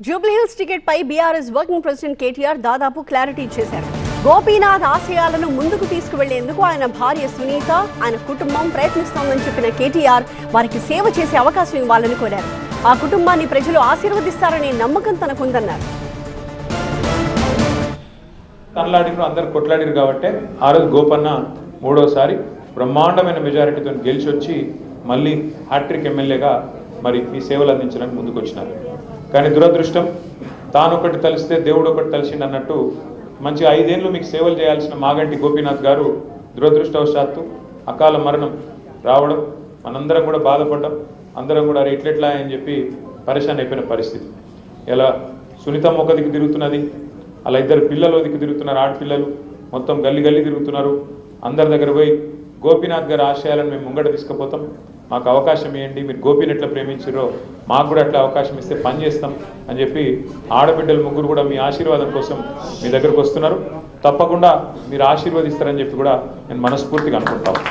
Jubilee Hills ticket పై BRS working president KTR దాదాపు clarity ఇచ్చేశారు. గోపీనాథ్ ఆశయాలను ముందుకు తీసుకువెళ్లేందుకు ఆయన భార్య సునీత, ఆయన కుటుంబం ప్రయత్నిస్తోందని చెప్పిన కేటీఆర్ వారికి సేవ చేసే అవకాశం ఇవ్వాలని కోరారు. ఆ కుటుంబాన్ని ప్రజలు ఆశీర్వదిస్తారనే నమ్మకం తనకుందన్నారు. తనలాడిరు అందరు కొట్లాడిరు కాబట్టి ఆ రోజు గోపన్న మూడోసారి బ్రహ్మాండమైన మెజారిటీతో గెలిచి వచ్చి మళ్ళీ హ్యాట్రిక్ ఎమ్మెల్యేగా మరి ఈ సేవలు అందించడానికి ముందుకు వచ్చినారు. కానీ దురదృష్టం తాను ఒకటి తలిస్తే దేవుడు ఒకటి తలిసిండు అన్నట్టు మంచి 5 ఏళ్ళు మీకు సేవలు చేయాల్సిన మాగంటి గోపీనాథ్ గారు దురదృష్టవశాత్తు అకాల మరణం రావడం మనందరం కూడా బాధపడ్డాం. అందరం కూడా ఎట్లెట్లా అని చెప్పి పరేషాన్ అయిపోయిన పరిస్థితి. ఇలా సునీతమ్మ ఒక దిక్కు తిరుగుతున్నది, అలా 2 పిల్లలు దిక్కు తిరుగుతున్నారు, ఆడపిల్లలు మొత్తం గల్లీ గల్లీ తిరుగుతున్నారు. అందరి దగ్గర పోయి గోపీనాథ్ గారి ఆశయాలను మేము ముంగట తీసుకుపోతాం, మాకు అవకాశం ఇవ్వండి, మీరు గోపీని ఎట్లా ప్రేమించారో మాకు కూడా అట్లా అవకాశం ఇస్తే పని చేస్తాం అని చెప్పి ఆడబిడ్డలు ముగ్గురు కూడా మీ ఆశీర్వాదం కోసం మీ దగ్గరకు వస్తున్నారు. తప్పకుండా మీరు ఆశీర్వదిస్తారని చెప్పి కూడా నేను మనస్ఫూర్తిగా అనుకుంటాను.